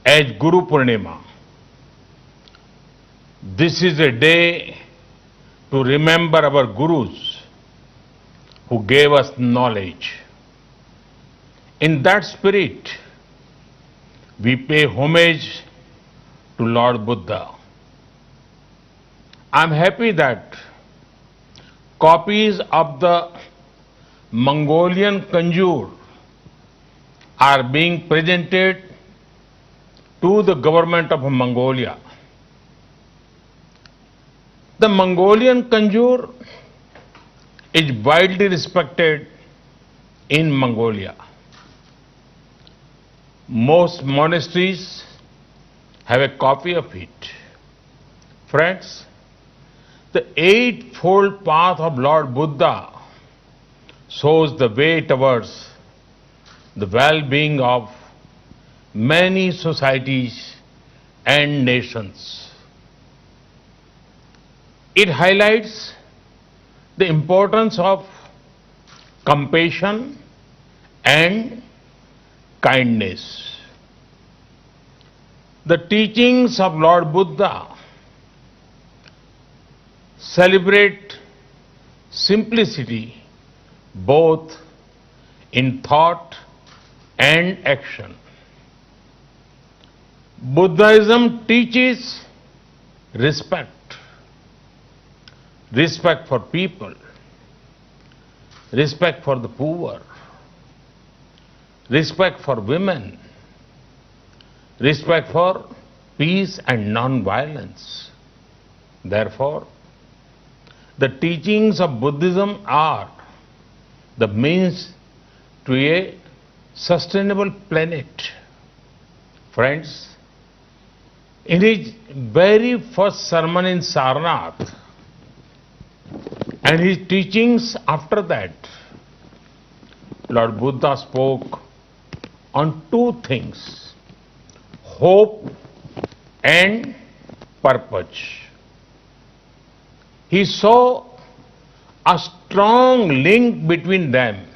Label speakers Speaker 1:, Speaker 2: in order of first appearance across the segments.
Speaker 1: As Guru Purnima, this is a day to remember our Gurus who gave us knowledge. In that spirit, we pay homage to Lord Buddha. I am happy that copies of the Mongolian Kanjur are being presented to the government of Mongolia. The Mongolian Kanjur is widely respected in Mongolia. Most monasteries have a copy of it. Friends, the Eightfold Path of Lord Buddha shows the way towards the well-being of many societies and nations. It highlights the importance of compassion and kindness. The teachings of Lord Buddha celebrate simplicity both in thought and action. Buddhism teaches respect for people, respect for the poor, respect for women, respect for peace and non-violence. Therefore, the teachings of Buddhism are the means to a sustainable planet. Friends, in his very first sermon in Sarnath and his teachings after that, Lord Buddha spoke on two things: hope and purpose. He saw a strong link between them.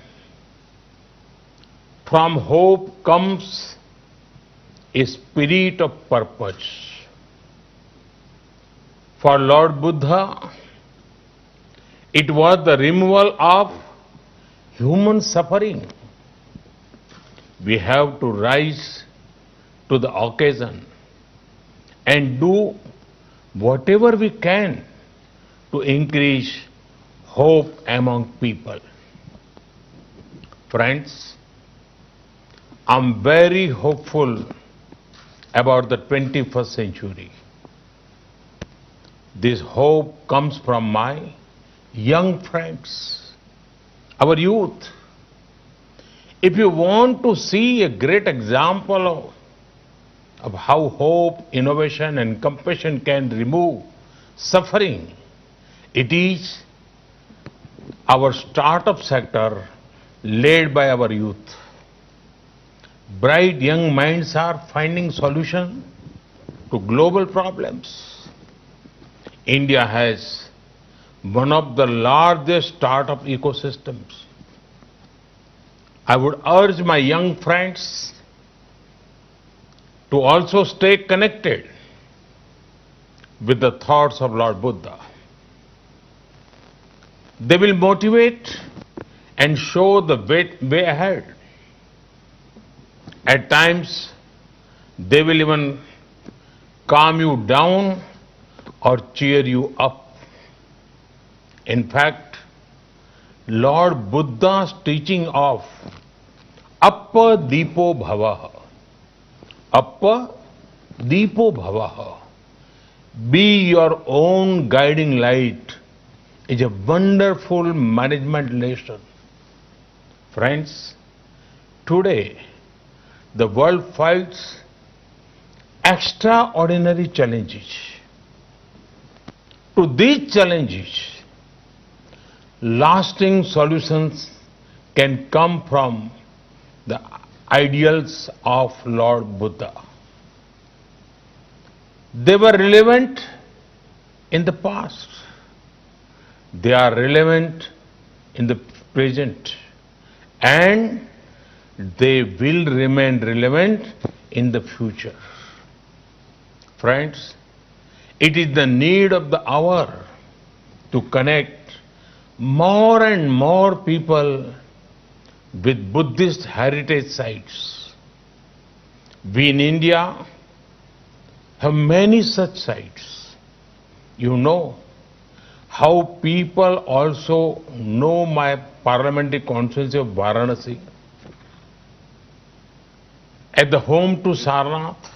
Speaker 1: From hope comes a spirit of purpose. For Lord Buddha, it was the removal of human suffering. We have to rise to the occasion and do whatever we can to increase hope among people. Friends, I'm very hopeful about the 21st century. This hope comes from my young friends, our youth. If you want to see a great example of how hope, innovation and compassion can remove suffering, it is our startup sector led by our youth. Bright young minds are finding solutions to global problems. India has one of the largest startup ecosystems. I would urge my young friends to also stay connected with the thoughts of Lord Buddha. They will motivate and show the way ahead. At times, they will even calm you down or cheer you up. In fact, Lord Buddha's teaching of Appa Deepo Bhavaha, be your own guiding light, is a wonderful management lesson. Friends, today the world fights extraordinary challenges. To these challenges, lasting solutions can come from the ideals of Lord Buddha. They were relevant in the past. They are relevant in the present and they will remain relevant in the future. Friends, it is the need of the hour to connect more and more people with Buddhist heritage sites. We in India have many such sites. You know how people also know my parliamentary constituency of Varanasi. At the home to Sarnath,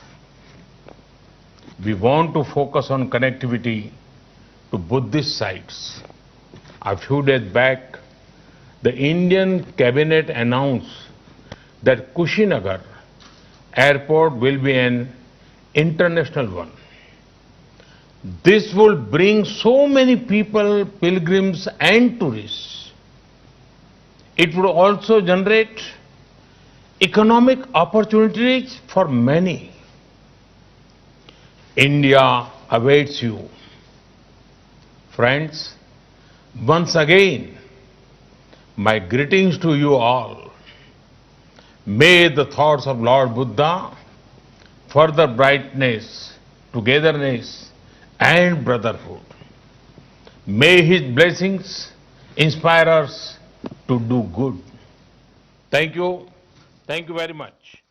Speaker 1: we want to focus on connectivity to Buddhist sites. A few days back, the Indian cabinet announced that Kushinagar airport will be an international one. This will bring so many people, pilgrims and tourists. It would also generate economic opportunities for many. India awaits you. Friends, once again, my greetings to you all. May the thoughts of Lord Buddha further brightness, togetherness and brotherhood. May his blessings inspire us to do good. Thank you. Thank you very much.